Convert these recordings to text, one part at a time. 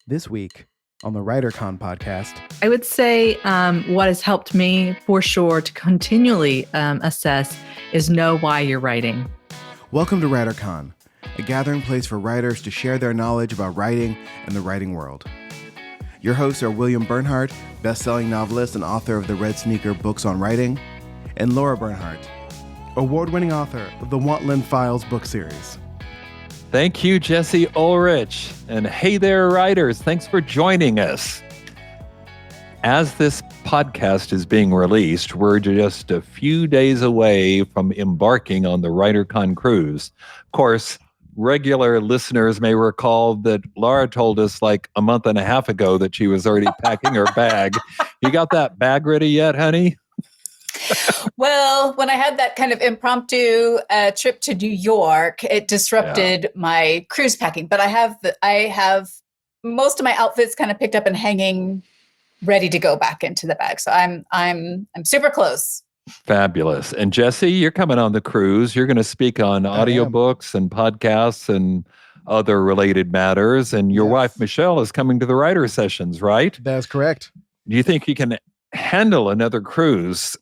This week on the WriterCon podcast, I would say what has helped me for sure to continually assess is know why you're writing. Welcome to WriterCon, a gathering place for writers to share their knowledge about writing and the writing world. Your hosts are William Bernhardt, best-selling novelist and author of the Red Sneaker books on writing, and Lara Bernhardt, award-winning author of the Wantland Files book series. Thank you, Jesse Ulrich. And hey there, writers. Thanks for joining us. As this podcast is being released, we're just a few days away from embarking on the WriterCon Cruise. Of course, regular listeners may recall that Lara told us like a month and a half ago that she was already packing her bag. You got that bag ready yet, honey? Well, when I had that kind of impromptu trip to New York, it disrupted my cruise packing. But I have most of my outfits kind of picked up and hanging, ready to go back into the bag. So I'm super close. Fabulous. And Jesse, you're coming on the cruise. You're going to speak on audiobooks and podcasts and other related matters. And your wife, Michelle, is coming to the writer sessions, right? That's correct. Do you think you can handle another cruise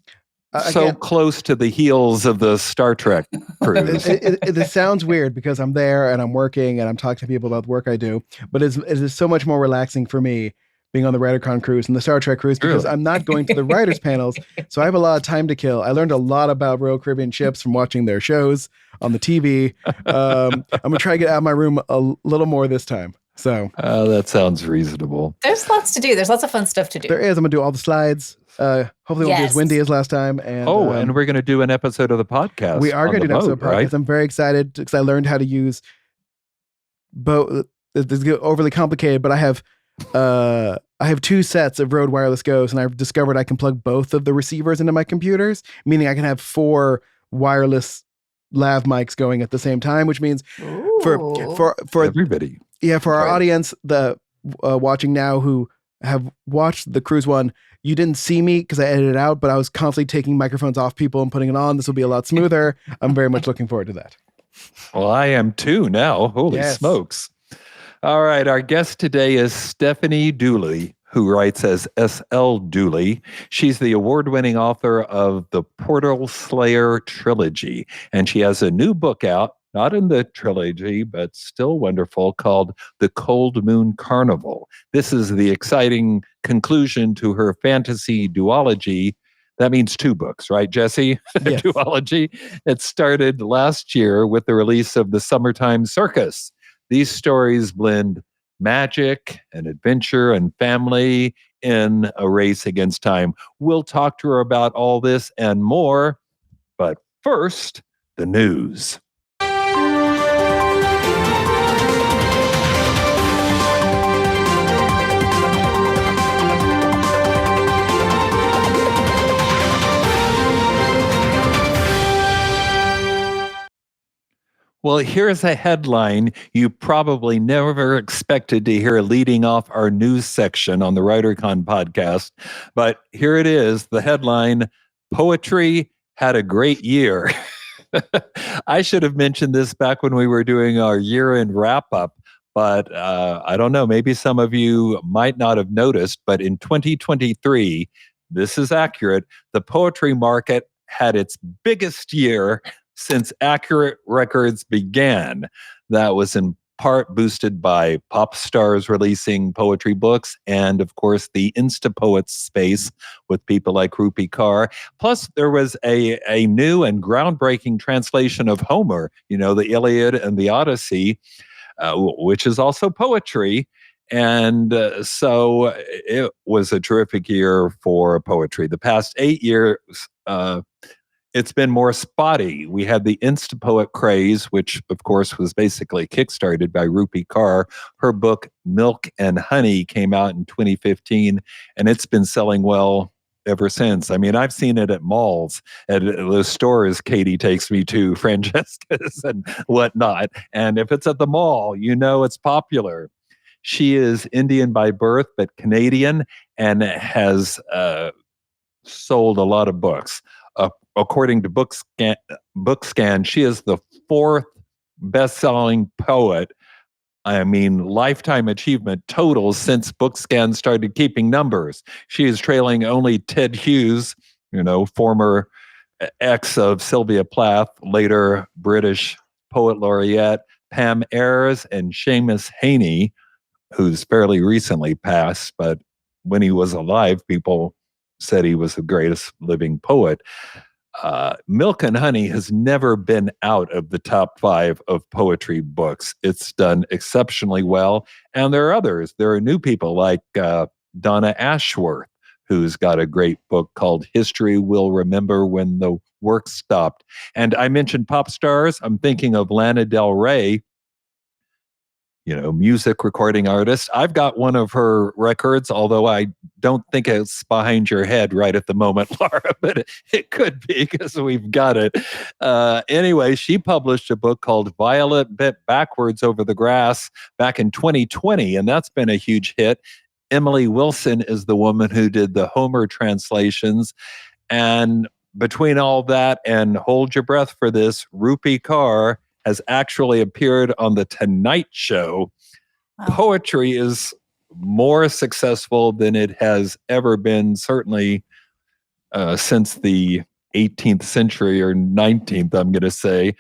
so Again, close to the heels of the Star Trek cruise? It sounds weird because I'm there and I'm working and I'm talking to people about the work I do, but it is so much more relaxing for me being on the WriterCon Cruise and the Star Trek Cruise because I'm not going to the writers' panels, so I have a lot of time to kill. I learned a lot about Royal Caribbean ships from watching their shows on the TV. I'm going to try to get out of my room a little more this time. So that sounds reasonable. There's lots to do. There's lots of fun stuff to do. There is. I'm going to do all the slides. Hopefully it won't be as windy as last time. And, and we're going to do an episode of the podcast. We are going to do an episode of the podcast. Right? I'm very excited because I learned how to use both. This is overly complicated, but I have two sets of Rode Wireless Go's, and I've discovered I can plug both of the receivers into my computers, meaning I can have 4 wireless lav mics going at the same time, which means for everybody. Yeah, for our audience, the watching now who have watched the cruise one, you didn't see me because I edited it out, but I was constantly taking microphones off people and putting it on. This will be a lot smoother. I'm very much looking forward to that. Well, I am too now. Holy smokes. All right. Our guest today is Stephanie Dooley, who writes as S.L. Dooley. She's the award-winning author of the Portal Slayer trilogy, and she has a new book out, not in the trilogy, but still wonderful, called The Cold Moon Carnival. This is the exciting conclusion to her fantasy duology. That means 2 books, right, Jesse? Yes. Duology. It started last year with the release of The Summertime Circus. These stories blend magic and adventure and family in a race against time. We'll talk to her about all this and more. But first, the news. Well, here's a headline you probably never expected to hear leading off our news section on the WriterCon podcast. But here it is, the headline, Poetry Had a Great Year. I should have mentioned this back when we were doing our year-end wrap-up, but I don't know, maybe some of you might not have noticed, but in 2023, this is accurate, the poetry market had its biggest year since Accurate Records began. That was in part boosted by pop stars releasing poetry books and, of course, the Instapoets space with people like Rupi Kaur. Plus, there was a new and groundbreaking translation of Homer, the Iliad and the Odyssey, which is also poetry. And so it was a terrific year for poetry. The past 8 years, it's been more spotty. We had the Instapoet craze, which, of course, was basically kickstarted by Rupi Kaur. Her book, Milk and Honey, came out in 2015, and it's been selling well ever since. I mean, I've seen it at malls, at the stores Katie takes me to, Francesca's and whatnot. And if it's at the mall, it's popular. She is Indian by birth, but Canadian, and has sold a lot of books. According to BookScan, she is the 4th best-selling poet I mean, lifetime achievement totals since BookScan started keeping numbers. She is trailing only Ted Hughes, former ex of Sylvia Plath, later British poet laureate, Pam Ayres, and Seamus Heaney, who's fairly recently passed, but when he was alive, people said he was the greatest living poet. Milk and Honey has never been out of the top 5 of poetry books. It's done exceptionally well. And there are others. There are new people like Donna Ashworth, who's got a great book called History Will Remember When the Work Stopped. And I mentioned pop stars. I'm thinking of Lana Del Rey, music recording artist. I've got one of her records, although I don't think it's behind your head right at the moment, Lara, but it could be because we've got it. Anyway, she published a book called Violet Bit Backwards Over the Grass back in 2020, and that's been a huge hit. Emily Wilson is the woman who did the Homer translations. And between all that and hold your breath for this, Rupi Kaur has actually appeared on The Tonight Show. Wow. Poetry is more successful than it has ever been, certainly since the 18th century or 19th, I'm going to say.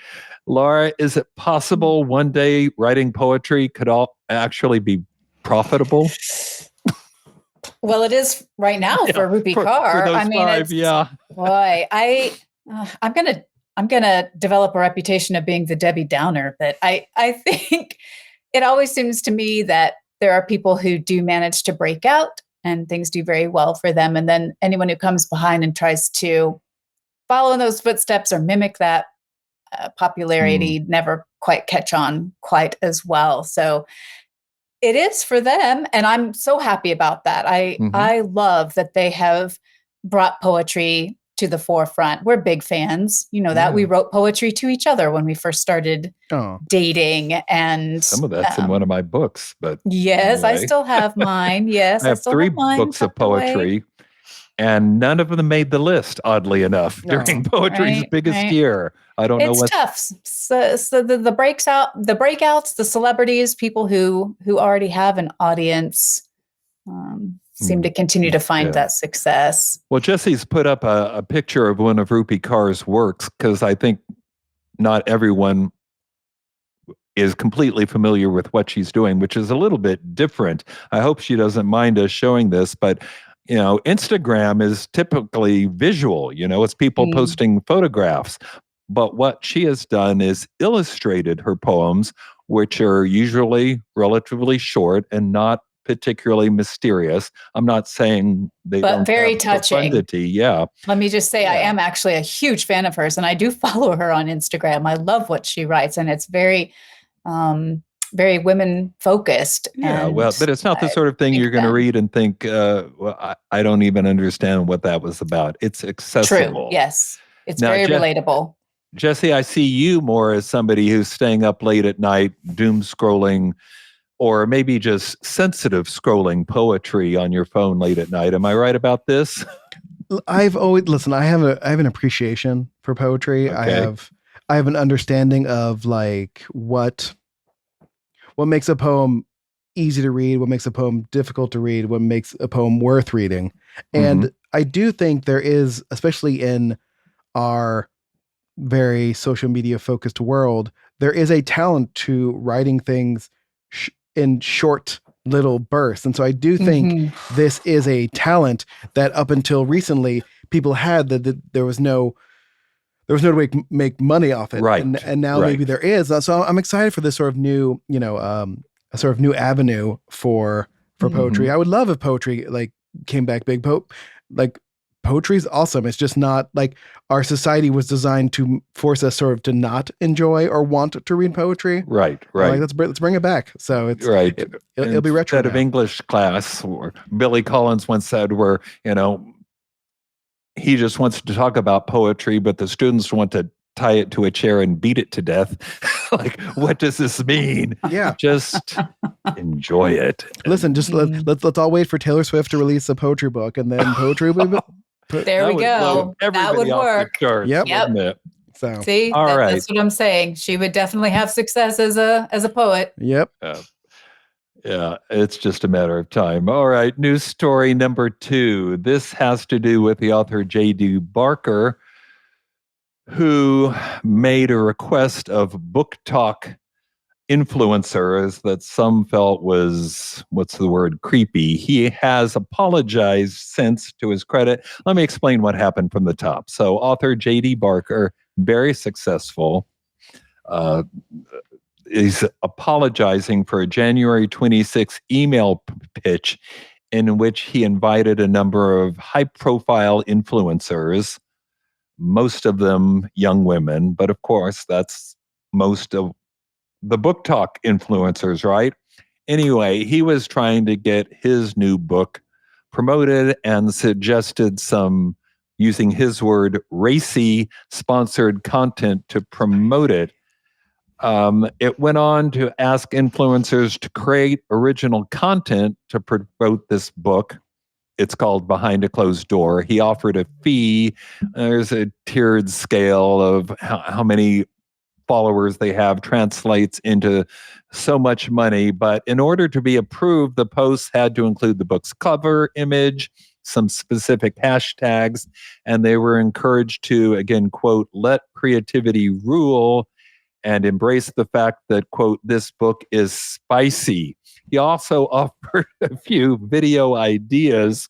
Lara, is it possible one day writing poetry could actually be profitable? Well, it is right now for Rupi Kaur. For those 5, yeah. Boy, I'm gonna develop a reputation of being the Debbie Downer, but I think it always seems to me that there are people who do manage to break out and things do very well for them. And then anyone who comes behind and tries to follow in those footsteps or mimic that popularity never quite catch on quite as well. So it is for them. And I'm so happy about that. I love that they have brought poetry to the forefront. We're big fans. You know that we wrote poetry to each other when we first started dating, and some of that's in one of my books. But yes, anyway. I still have mine. Yes, I have still 3 have mine books of poetry, and none of them made the list. Oddly enough, during poetry's biggest year, I don't know what. It's tough. So the breakouts, the celebrities, people who already have an audience. Seem to continue to find that success. Well, Jesse's put up a picture of one of Rupi Kaur's works because I think not everyone is completely familiar with what she's doing, which is a little bit different. I hope she doesn't mind us showing this, but Instagram is typically visual. It's people posting photographs. But what she has done is illustrated her poems, which are usually relatively short and not particularly mysterious. I'm not saying they don't very have touching. profundity. Yeah. Let me just say, I am actually a huge fan of hers, and I do follow her on Instagram. I love what she writes, and it's very, very women focused. Yeah, but it's not the sort of thing you're going to read and think, I don't even understand what that was about. It's accessible. True. Yes. It's very relatable. Jesse, I see you more as somebody who's staying up late at night, doom scrolling, or maybe just sensitive scrolling poetry on your phone late at night. Am I right about this? I've always I have an appreciation for poetry. Okay. I have an understanding of like what makes a poem easy to read, what makes a poem difficult to read, what makes a poem worth reading. And I do think there is, especially in our very social media focused world, there is a talent to writing things in short little bursts. And so I do think this is a talent that up until recently people had, that there was no way to make money off it. Right. And now maybe there is. So I'm excited for this sort of new, a sort of new avenue for poetry. I would love if poetry like came back big. Poetry is awesome. It's just not like our society was designed to force us sort of to not enjoy or want to read poetry. Right. Like, let's bring it back. So it's right. It'll be retro. Instead of English class, or Billy Collins once said, where he just wants to talk about poetry, but the students want to tie it to a chair and beat it to death. Like, what does this mean? Yeah. Just enjoy it. Listen, just let's all wait for Taylor Swift to release a poetry book, and then poetry will be. There we go. That would work. Yep. So see, that's what I'm saying. She would definitely have success as a poet. Yep. Yeah, it's just a matter of time. All right, news story number 2. This has to do with the author J.D. Barker, who made a request of book talk influencers that some felt was, creepy. He has apologized since, to his credit. Let me explain what happened from the top. So author J.D. Barker, very successful, is apologizing for a January 26 email pitch in which he invited a number of high-profile influencers, most of them young women, but of course, that's most of the book talk influencers, right? Anyway, he was trying to get his new book promoted and suggested some, using his word, racy sponsored content to promote it. It went on to ask influencers to create original content to promote this book. It's called Behind a Closed Door. He offered a fee. There's a tiered scale of how many followers they have translates into so much money. But in order to be approved, the posts had to include the book's cover image, some specific hashtags, and they were encouraged to, again, quote, let creativity rule and embrace the fact that, quote, this book is spicy. He also offered a few video ideas,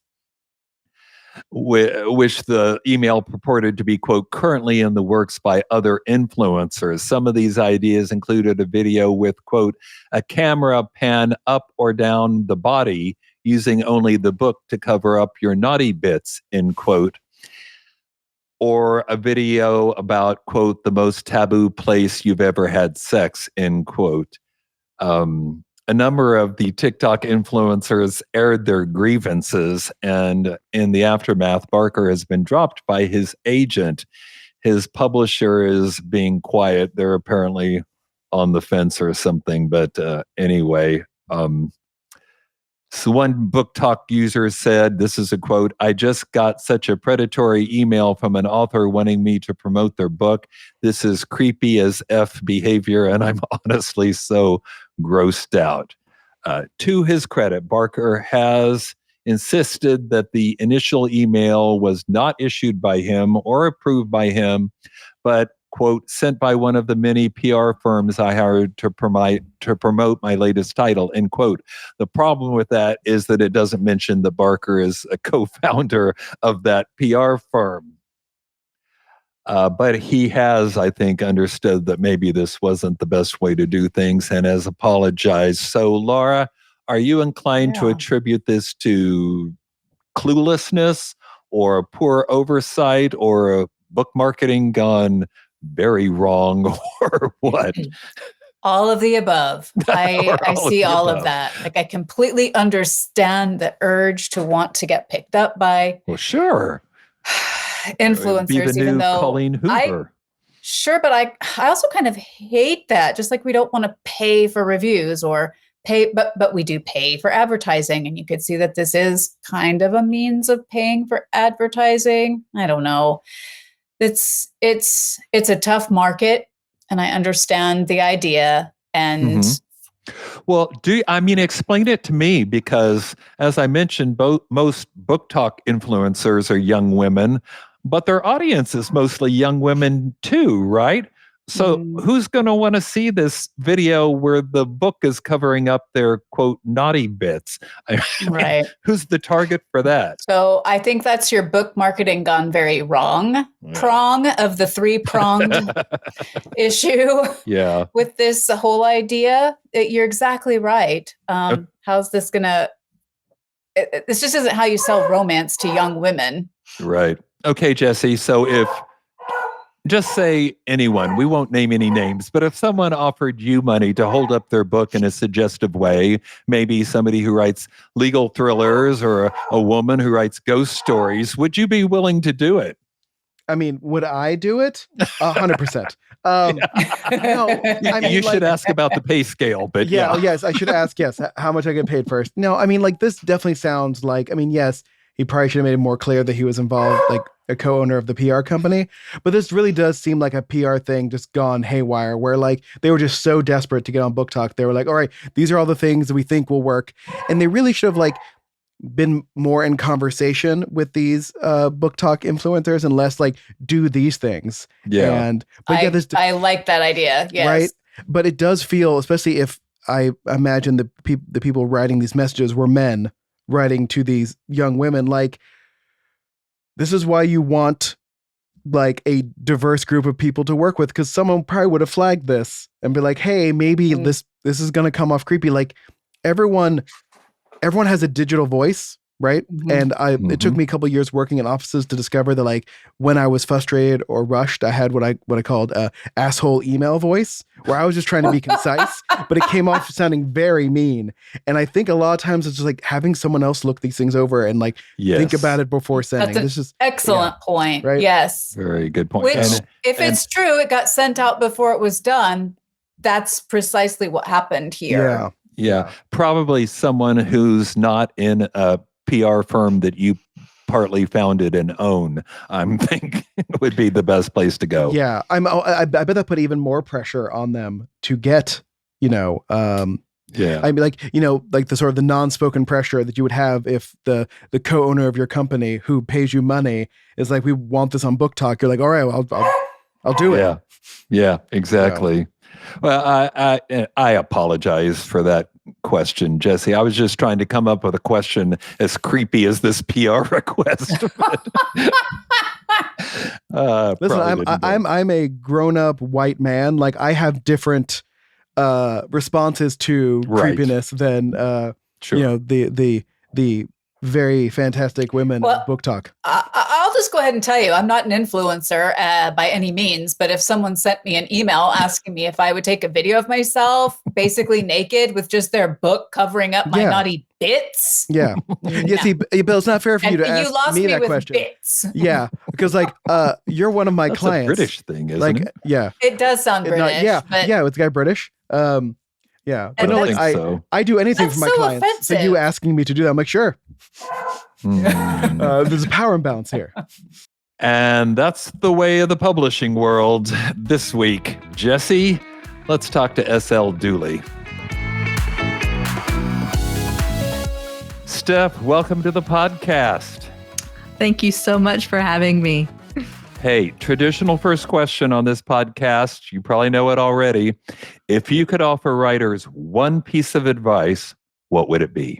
which the email purported to be, quote, currently in the works by other influencers. Some of these ideas included a video with, quote, a camera pan up or down the body using only the book to cover up your naughty bits, end quote. Or a video about, quote, the most taboo place you've ever had sex, end quote. A number of the TikTok influencers aired their grievances, and in the aftermath, Barker has been dropped by his agent. His publisher is being quiet. They're apparently on the fence or something, but anyway. So one book talk user said, this is a quote, I just got such a predatory email from an author wanting me to promote their book. This is creepy as F behavior, and I'm honestly so grossed out. To his credit, Barker has insisted that the initial email was not issued by him or approved by him, but, quote, sent by one of the many PR firms I hired to promote my latest title, end quote. The problem with that is that it doesn't mention that Barker is a co-founder of that PR firm. But he has, I think, understood that maybe this wasn't the best way to do things and has apologized. So, Lara, are you inclined to attribute this to cluelessness or poor oversight or book marketing gone very wrong or what? All of the above. I see all of that. Like, I completely understand the urge to want to get picked up by influencers, even though Colleen Hoover. But I also kind of hate that. Just like we don't want to pay for reviews or pay, but we do pay for advertising, and you could see that this is kind of a means of paying for advertising. I don't know. It's a tough market, and I understand the idea. And well, explain it to me, because as I mentioned, most book talk influencers are young women, but their audience is mostly young women too, right? So who's going to want to see this video where the book is covering up their, quote, naughty bits? Right. Who's the target for that? So I think that's your book marketing gone very wrong. Prong of the 3-pronged issue with this whole idea. You're exactly right. How's this going to... This just isn't how you sell romance to young women. Right. Okay, Jesse. So if... just say anyone, we won't name any names, but if someone offered you money to hold up their book in a suggestive way, maybe somebody who writes legal thrillers or a woman who writes ghost stories, would you be willing to do it? I mean, would I do it? 100%. No, you should ask about the pay scale, but yes, I should ask, how much I get paid first. No, I mean, like, this definitely sounds like, yes, he probably should have made it more clear that he was involved, like a co-owner of the PR company. But this really does seem like a PR thing just gone haywire, where like they were just so desperate to get on Book Talk. They were like, all right, these are all the things that we think will work. And they really should have like been more in conversation with these Book Talk influencers and less like do these things. Yeah. I like that idea. Yes. Right. But it does feel, especially if I imagine the people writing these messages were men writing to these young women, like, this is why you want like a diverse group of people to work with, because someone probably would have flagged this and be like, hey, maybe this is going to come off creepy. Like everyone has a digital voice, right? And it took me a couple of years working in offices to discover that like when I was frustrated or rushed, I had what I called a asshole email voice, where I was just trying to be concise, but it came off sounding very mean. And I think a lot of times it's just like having someone else look these things over and like think about it before sending. That's an excellent point. Right? Yes. Very good point. Which, if it's true, it got sent out before it was done. That's precisely what happened here. Yeah. Probably someone who's not in a PR firm that you partly founded and own, I'm thinking would be the best place to go. Yeah. I bet that put even more pressure on them to get, I mean, like, like the sort of the non-spoken pressure that you would have if the co-owner of your company who pays you money is like, we want this on Book Talk. You're like, all right, well, I'll do it. Yeah, exactly. Well, I apologize for that question, Jesse. I was just trying to come up with a question as creepy as this PR request. Listen, I'm a grown-up white man. Like I have different responses to creepiness than the very fantastic women of Book Talk. I'll just go ahead and tell you, I'm not an influencer by any means, but if someone sent me an email asking me if I would take a video of myself, basically naked with just their book covering up my naughty bits. Yeah. See, Bill, it's not fair for you to ask me that question. Bits. Yeah. Because like, you're one of my That's clients. a British thing, isn't like, it? Yeah. It does sound British. Yeah. It's the guy British. Yeah, but no, like I do anything for my clients. Offensive. So you asking me to do that, I'm like, sure. There's a power imbalance here. And that's the way of the publishing world this week. Jesse, let's talk to S.L. Dooley. Steph, welcome to the podcast. Thank you so much for having me. Hey, traditional first question on this podcast. You probably know it already. If you could offer writers one piece of advice, what would it be?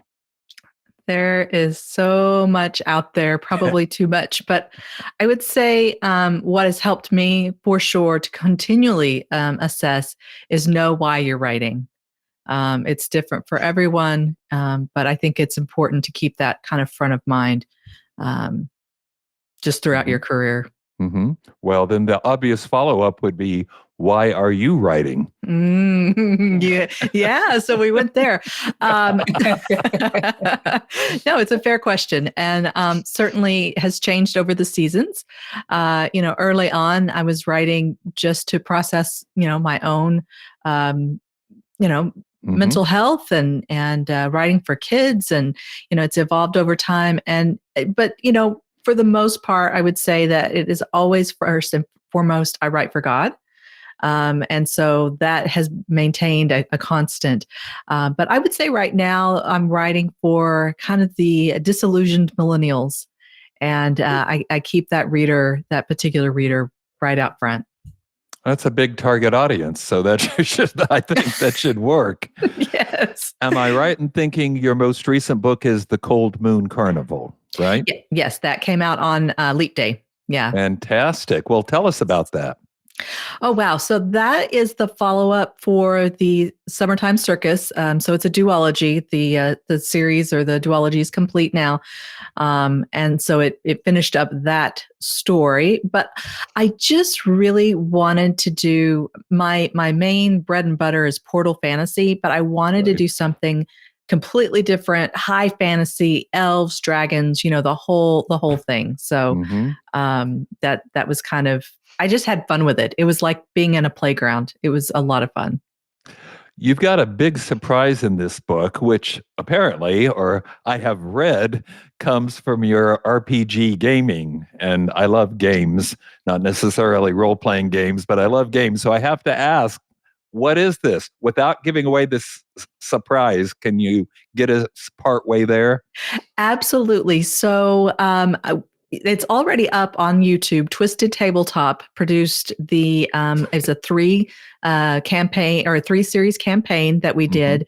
There is so much out there, probably too much, but I would say what has helped me for sure to continually assess is know why you're writing. It's different for everyone, but I think it's important to keep that kind of front of mind just throughout your career. Mm-hmm. Well, then the obvious follow-up would be, why are you writing? Yeah. So we went there. No, it's a fair question, and certainly has changed over the seasons. Early on, I was writing just to process, my own, mental health and writing for kids, and it's evolved over time. But for the most part, I would say that it is always first and foremost, I write for God. And so that has maintained a constant. But I would say right now I'm writing for kind of the disillusioned millennials. And I keep that particular reader right out front. That's a big target audience. So I think that should work. Yes. Am I right in thinking your most recent book is The Cold Moon Carnival, right? Yes, that came out on Leap Day. Yeah. Fantastic. Well, tell us about that. Oh, wow. So that is the follow-up for the Summertime Circus. So it's a duology. The series or the duology is complete now. And so it finished up that story. But I just really wanted to do my main bread and butter is portal fantasy, but I wanted to do something completely different, high fantasy, elves, dragons, the whole thing. So that was kind of, I just had fun with it. It was like being in a playground. It was a lot of fun. You've got a big surprise in this book, which apparently, or I have read, comes from your RPG gaming. And I love games, not necessarily role-playing games, but I love games. So I have to ask, what is this? Without giving away this surprise, can you get us part way there? Absolutely. So it's already up on YouTube. Twisted Tabletop produced it's a 3-series campaign that we did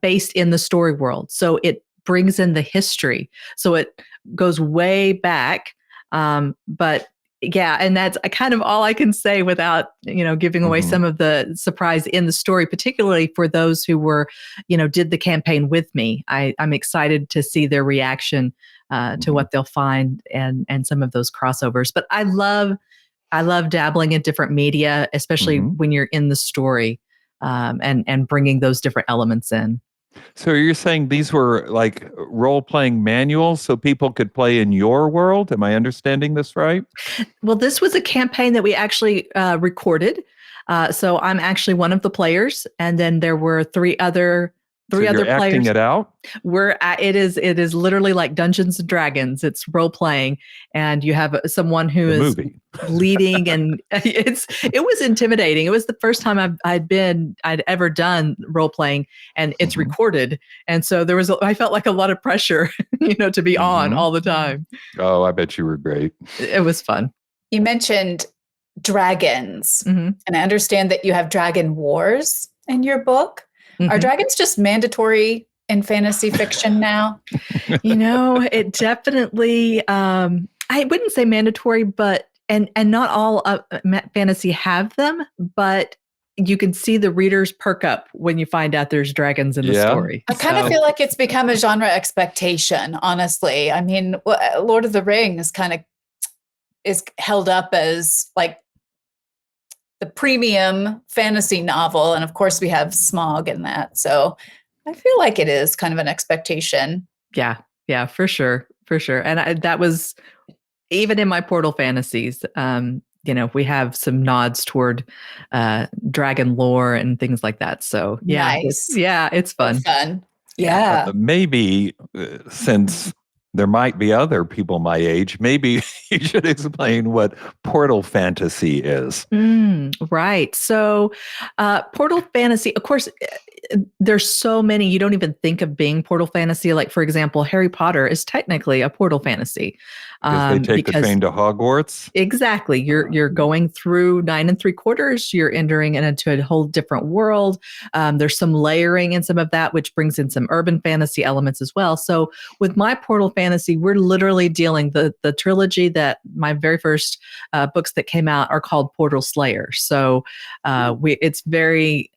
based in the story world. So it brings in the history. So it goes way back. But yeah, and that's kind of all I can say without, giving away some of the surprise in the story, particularly for those who were, did the campaign with me. I'm excited to see their reaction to what they'll find and some of those crossovers. But I love dabbling in different media, especially when you're in the story, and bringing those different elements in. So you're saying these were like role-playing manuals so people could play in your world? Am I understanding this right? Well, this was a campaign that we actually recorded. So I'm actually one of the players, and then there were three other players. Acting it out? It is literally like Dungeons and Dragons. It's role playing, and you have someone who is leading, and it was intimidating. It was the first time I'd ever done role playing, and it's recorded, and so I felt like a lot of pressure, to be on all the time. Oh, I bet you were great. It was fun. You mentioned dragons, and I understand that you have dragon wars in your book. Are dragons just mandatory in fantasy fiction now? It definitely, I wouldn't say mandatory, but, and not all fantasy have them, but you can see the readers perk up when you find out there's dragons in the story. I kind of feel like it's become a genre expectation, honestly. I mean, Lord of the Rings kind of is held up as like the premium fantasy novel. And of course we have Smaug in that. So I feel like it is kind of an expectation. Yeah, for sure. And that was even in my Portal fantasies, we have some nods toward dragon lore and things like that. So yeah, nice. It's fun. Yeah. Maybe since there might be other people my age, maybe you should explain what Portal fantasy is. Right. So Portal fantasy, of course, there's so many you don't even think of being Portal fantasy. Like, for example, Harry Potter is technically a Portal fantasy. Because they take the train to Hogwarts? Exactly. You're going through 9 3/4. You're entering into a whole different world. There's some layering in some of that, which brings in some urban fantasy elements as well. So with my Portal fantasy, we're literally dealing the trilogy that my very first books that came out are called Portal Slayer. So it's very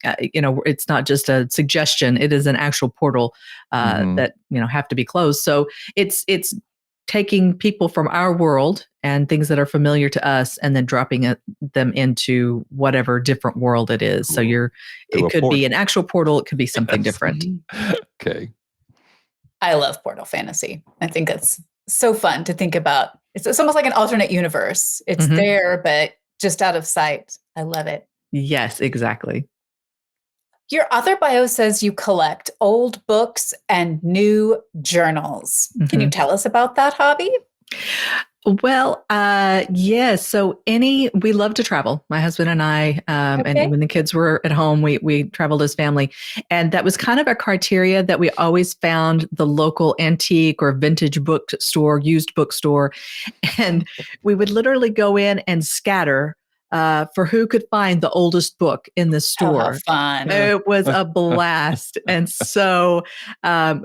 it's not just a suggestion. It is an actual portal that have to be closed. So it's taking people from our world and things that are familiar to us, and then dropping them into whatever different world it is. Cool. So it could be an actual portal. It could be something different. Okay. I love Portal fantasy. I think it's so fun to think about. It's almost like an alternate universe. It's there, but just out of sight. I love it. Yes, exactly. Your author bio says you collect old books and new journals. Can you tell us about that hobby? Well, yes. So we love to travel. My husband and I, and when the kids were at home, we traveled as family. And that was kind of a criteria that we always found the local antique or vintage bookstore, used bookstore. And we would literally go in and scatter for who could find the oldest book in the store. Oh, how fun. It was a blast. And so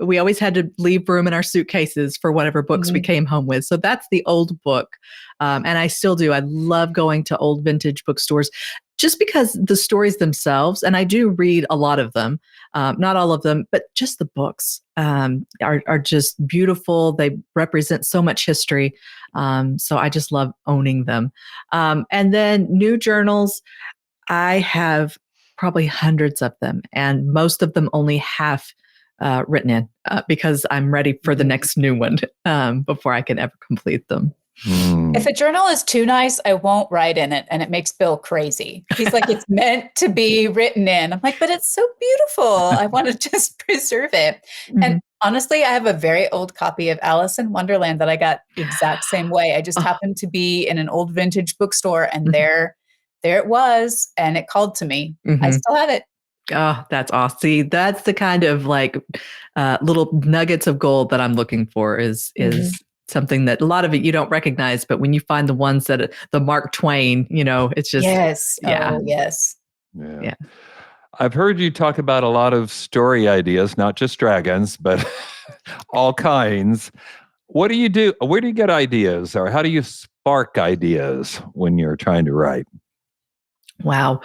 we always had to leave room in our suitcases for whatever books we came home with. So that's the old book. And I still do. I love going to old vintage bookstores just because the stories themselves, and I do read a lot of them, not all of them, but just the books are just beautiful. They represent so much history. So I just love owning them. And then new journals, I have probably hundreds of them, and most of them only half written in because I'm ready for the next new one before I can ever complete them. If a journal is too nice, I won't write in it, and it makes Bill crazy. He's like, it's meant to be written in. I'm like, but it's so beautiful. I want to just preserve it. And honestly, I have a very old copy of Alice in Wonderland that I got the exact same way. I just happened to be in an old vintage bookstore, and there it was, and it called to me. I still have it. Oh, that's awesome. See, that's the kind of like little nuggets of gold that I'm looking for is something that a lot of it you don't recognize, but when you find the ones that the Mark Twain, it's just, yeah. Oh, yes. Yeah. I've heard you talk about a lot of story ideas, not just dragons, but all kinds. What do you do? Where do you get ideas, or how do you spark ideas when you're trying to write? Wow.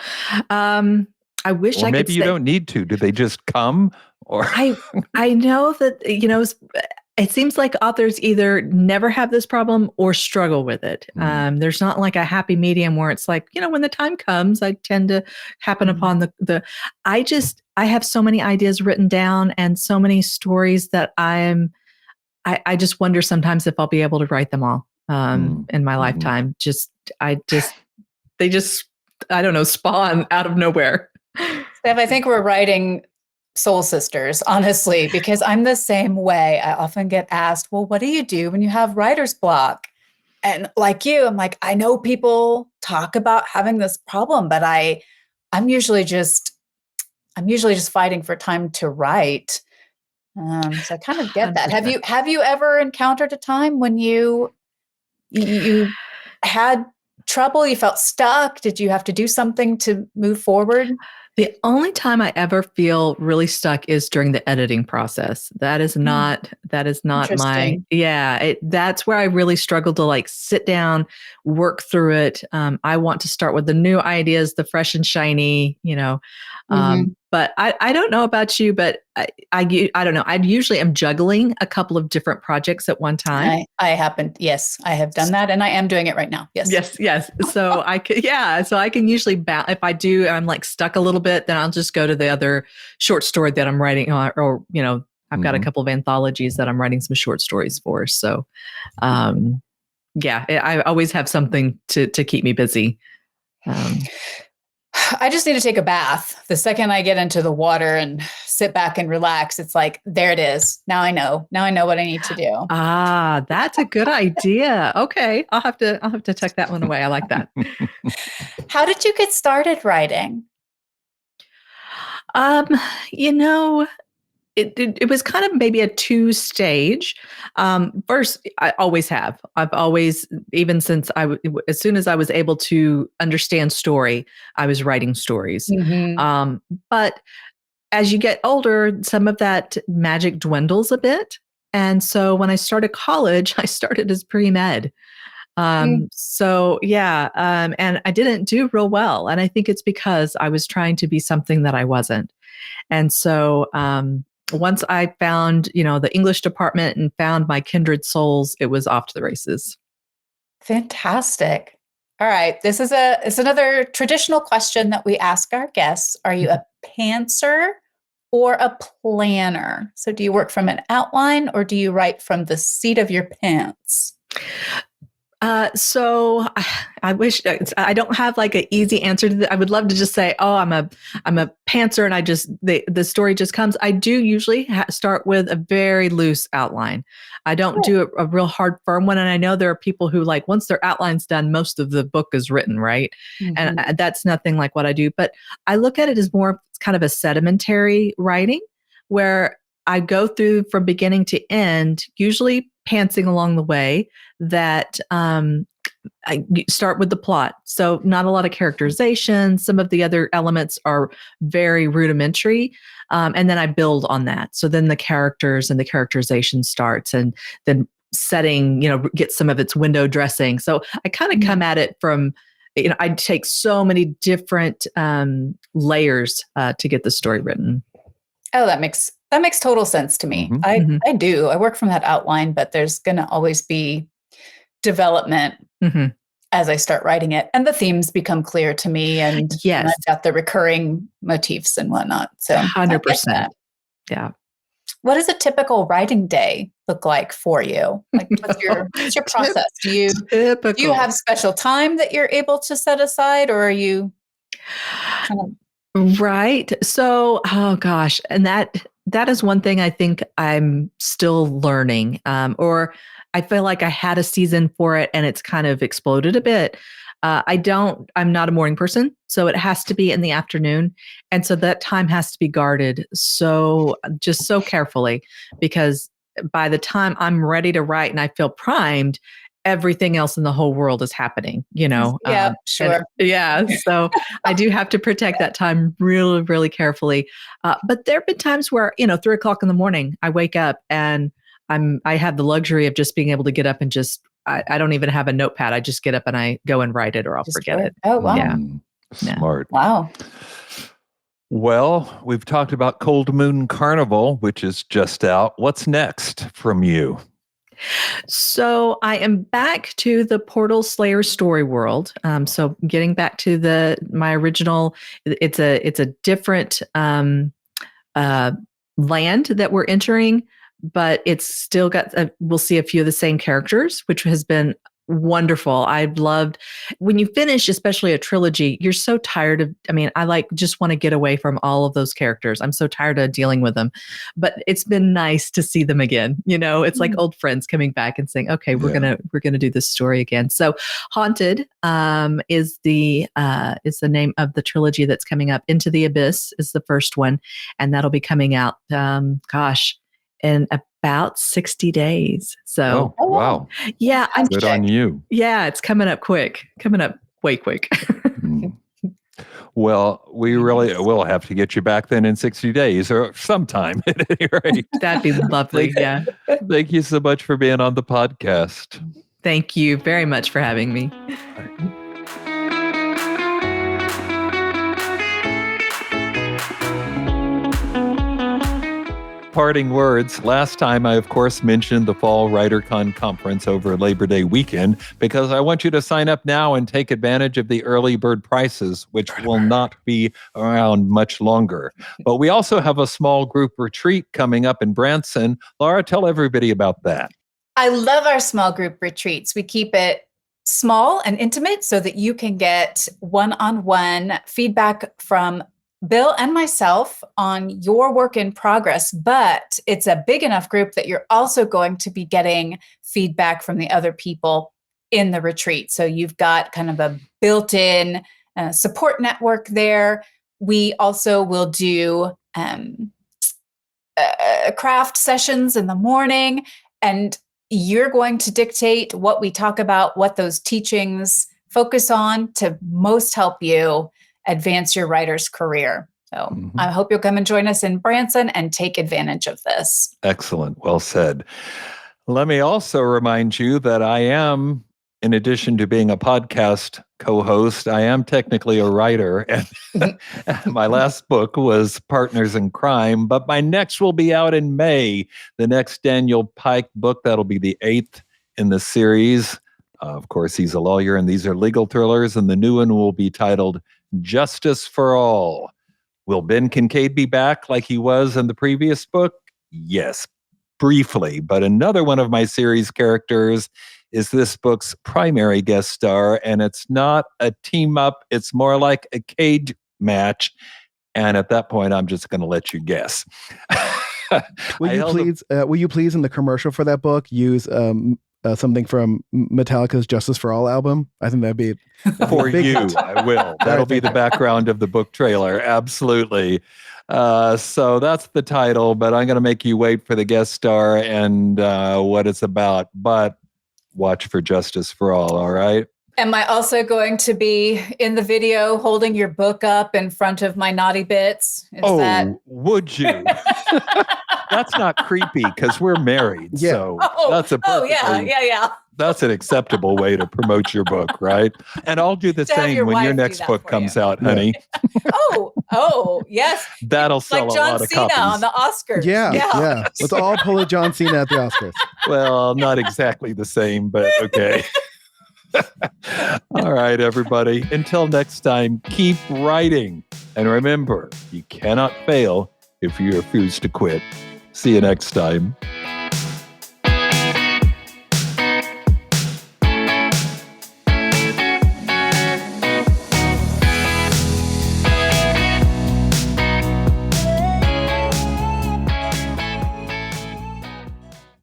I wish I could maybe you don't need to. Do they just come? Or I know that, it seems like authors either never have this problem or struggle with it. There's not like a happy medium where it's like, when the time comes, I tend to happen upon I have so many ideas written down and so many stories that I just wonder sometimes if I'll be able to write them all in my lifetime. I don't know, spawn out of nowhere. Steph, I think we're writing soul sisters, honestly, because I'm the same way. I often get asked, well, what do you do when you have writer's block? And like you, I'm like, I know people talk about having this problem, but I'm usually just fighting for time to write. So I kind of get that. 100%. Have you ever encountered a time when you had trouble, you felt stuck? Did you have to do something to move forward? The only time I ever feel really stuck is during the editing process. That is not my, that's where I really struggle to like sit down, work through it. I want to start with the new ideas, the fresh and shiny, but I don't know about you, but I don't know. I usually am juggling a couple of different projects at one time. I have done that, and I am doing it right now. Yes. So I can usually if I do, I'm like stuck a little bit, then I'll just go to the other short story that I'm writing, or I've got a couple of anthologies that I'm writing some short stories for. So, I always have something to keep me busy. I just need to take a bath. The second I get into the water and sit back and relax, it's like, there it is. Now I know what I need to do. Ah, that's a good idea. Okay. I'll have to tuck that one away. I like that. How did you get started writing? It was kind of maybe a two-stage. First, I always have. I've always, even since as soon as I was able to understand story, I was writing stories. But as you get older, some of that magic dwindles a bit. And so when I started college, I started as pre-med. And I didn't do real well. And I think it's because I was trying to be something that I wasn't. And so, once I found, the English department and found my kindred souls, it was off to the races. Fantastic. All right. This is another traditional question that we ask our guests. Are you a pantser or a planner? So do you work from an outline, or do you write from the seat of your pants? So I wish I don't have like an easy answer to that. I would love to just say, oh, I'm a pantser, and the story just comes. I do usually start with a very loose outline. I don't do a real hard firm one. And I know there are people who like, once their outline's done, most of the book is written, right? And that's nothing like what I do, but I look at it as more kind of a sedimentary writing where I go through from beginning to end, usually pantsing along the way, that I start with the plot. So not a lot of characterization. Some of the other elements are very rudimentary. And then I build on that. So then the characters and the characterization starts, and then setting, get some of its window dressing. So I kind of come at it from, I take so many different layers to get the story written. Oh, that makes total sense to me. I do. I work from that outline, but there's going to always be development as I start writing it, and the themes become clear to me, and I've got the recurring motifs and whatnot. So 100%. Yeah. What does a typical writing day look like for you? Like, what's your process? Do you have special time that you're able to set aside, or are you kind of... Right. So, oh gosh, and that is one thing I think I'm still learning, or I feel like I had a season for it and it's kind of exploded a bit. I'm not a morning person, so it has to be in the afternoon. And so that time has to be guarded so carefully, because by the time I'm ready to write and I feel primed, everything else in the whole world is happening, Yeah, sure. So I do have to protect that time really, really carefully. But there have been times where, 3:00 in the morning, I wake up and I have the luxury of just being able to get up and just, I don't even have a notepad. I just get up and I go and write it, or I'll forget it. Oh, wow. Yeah. Smart. Wow. Well, we've talked about Cold Moon Carnival, which is just out. What's next from you? So I am back to the Portal Slayer story world. So getting back to my original, it's a different land that we're entering, but it's still got, we'll see a few of the same characters, which has been wonderful. I've loved when you finish, especially a trilogy, you're so tired of, I just want to get away from all of those characters. I'm so tired of dealing with them, but it's been nice to see them again. It's like old friends coming back and saying, okay, we're going to do this story again. So Haunted is the name of the trilogy that's coming up. Into the Abyss is the first one, and that'll be coming out, in about 60 days. So, wow. Yeah. I'm good on you. Yeah. It's coming up way quick. Well, we really will have to get you back then in 60 days or sometime at any rate. That'd be lovely. Yeah. Thank you so much for being on the podcast. Thank you very much for having me. Parting words. Last time, I, of course, mentioned the Fall WriterCon Conference over Labor Day weekend, because I want you to sign up now and take advantage of the early bird prices, which will not be around much longer. But we also have a small group retreat coming up in Branson. Lara, tell everybody about that. I love our small group retreats. We keep it small and intimate so that you can get one-on-one feedback from Bill and myself on your work in progress, but it's a big enough group that you're also going to be getting feedback from the other people in the retreat. So you've got kind of a built-in support network there. We also will do craft sessions in the morning, and you're going to dictate what we talk about, what those teachings focus on to most help you advance your writer's career. So I hope you'll come and join us in Branson and take advantage of this. Excellent. Well said. Let me also remind you that I am, in addition to being a podcast co-host, I am technically a writer. And my last book was Partners in Crime, but my next will be out in May. The next Daniel Pike book, that'll be the 8th in the series. Of course, he's a lawyer, and these are legal thrillers. And the new one will be titled Justice for All. Will Ben Kincaid be back like he was in the previous book? Yes, briefly. But another one of my series characters is this book's primary guest star, and it's not a team up. It's more like a cage match. And at that point, I'm just going to let you guess. Will you please in the commercial for that book use something from Metallica's Justice for All album? I think that'd be for you. I will. That'll be the background of the book trailer. Absolutely. So that's the title, but I'm going to make you wait for the guest star and what it's about. But watch for Justice for All. All right. Am I also going to be in the video holding your book up in front of my naughty bits? Would you? That's not creepy because we're married. Yeah. So that's that's an acceptable way to promote your book, right? And I'll do the same when your next book comes out, honey. Yes. That'll sell like a lot of John copies. Cena on the Oscars. Yeah. Let's all pull a John Cena at the Oscars. Well, not exactly the same, but okay. All right, everybody. Until next time, keep writing. And remember, you cannot fail if you refuse to quit. See you next time.